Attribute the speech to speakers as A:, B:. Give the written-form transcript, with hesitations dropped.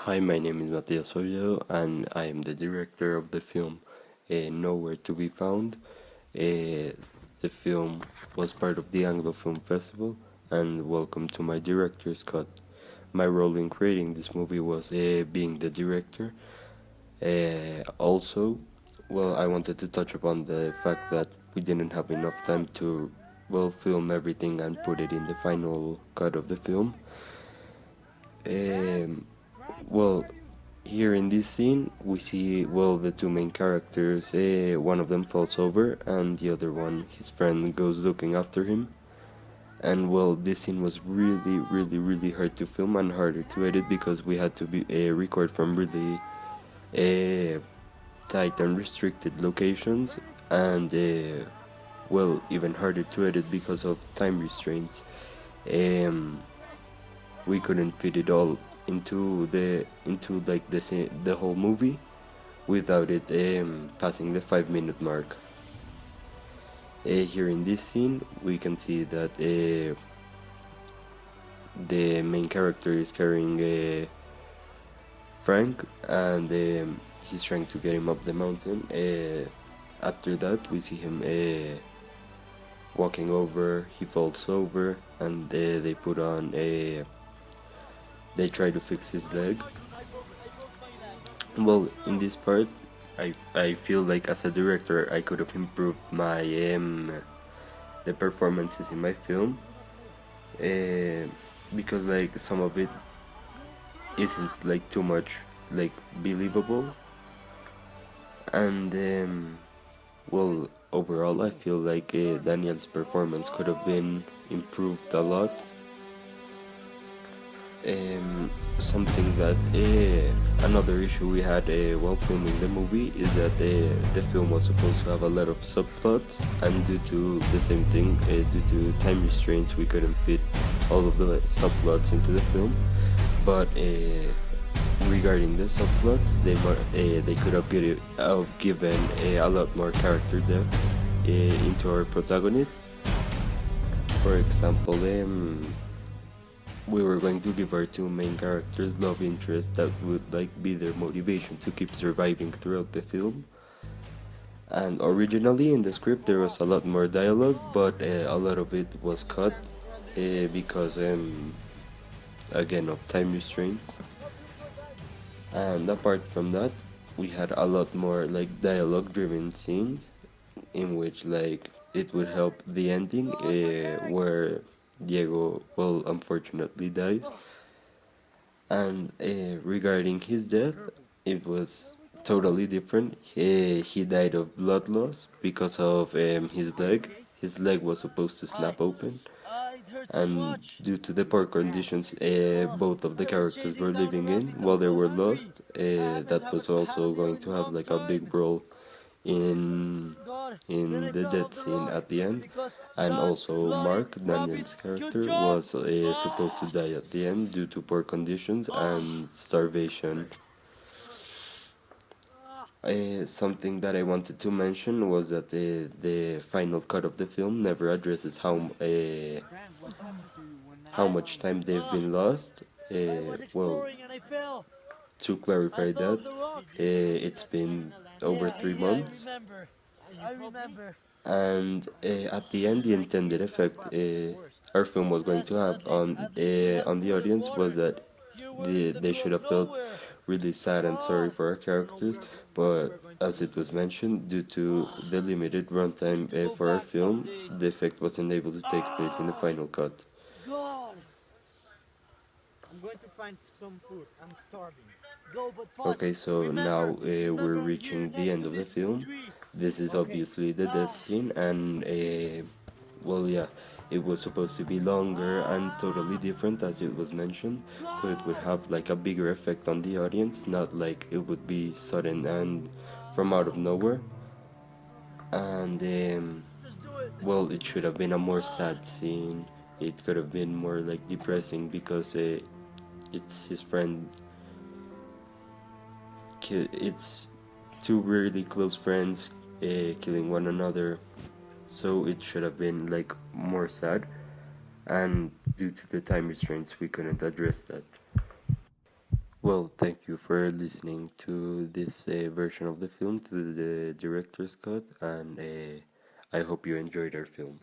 A: Hi, my name is Matias Oviedo, and I am the director of the film Nowhere to Be Found. The film was part of the Anglo Film Festival, and welcome to my director's cut. My role in creating this movie was being the director. Also, well, I wanted to touch upon the fact that we didn't have enough time to, well, film everything and put it in the final cut of the film. Um, well, here in this scene, we see, well, the two main characters. One of them falls over, and the other one, his friend, goes looking after him. And well, this scene was really, really, really hard to film and harder to edit because we had to record from really uh, tight and restricted locations, and well, even harder to edit because of time restraints. Um, we couldn't fit it all into like the whole movie without it passing the 5 minute mark. Here in this scene, we can see that the main character is carrying Frank, and he's trying to get him up the mountain. After that, we see him walking over. He falls over, and they put on a. They try to fix his leg. Well, in this part, I feel like as a director I could have improved my the performances in my film, uh, because like some of it isn't like too much like believable, and well, overall I feel like Daniel's performance could have been improved a lot. Something that another issue we had while filming the movie is that the film was supposed to have a lot of subplots, and due to the same thing, due to time restraints, we couldn't fit all of the subplots into the film. But regarding the subplots, they could have given a lot more character depth into our protagonists. For example, we were going to give our two main characters love interests that would like be their motivation to keep surviving throughout the film. And originally in the script there was a lot more dialogue, but a lot of it was cut because again of time restraints. And apart from that, we had a lot more like dialogue driven scenes in which like it would help the ending where Diego, well, unfortunately dies. And regarding his death, it was totally different. He died of blood loss because of his leg. His leg was supposed to snap open, and due to the poor conditions both of the characters were living in while they were lost, that was also going to have like a big role in the death scene at the end. And also Mark, Daniel's character, was supposed to die at the end due to poor conditions and starvation. Something that I wanted to mention was that the final cut of the film never addresses how much time they've been lost. Well, to clarify that, it's been over 3 months, and at the end, the intended effect our film was going to have on the audience was that they should have felt really sad and sorry for our characters, but as it was mentioned, due to the limited runtime for our film, the effect wasn't able to take place in the final cut. Okay, so now we're reaching the end of the film. This is obviously the death scene, and well, yeah, it was supposed to be longer and totally different as it was mentioned, so it would have like a bigger effect on the audience, not like it would be sudden and from out of nowhere. And well, it should have been a more sad scene. It could have been more like depressing because it's his friend. It's two really close friends killing one another, so it should have been like more sad, and due to the time restraints we couldn't address that. Well, thank you for listening to this version of the film, to the director's cut, and I hope you enjoyed our film.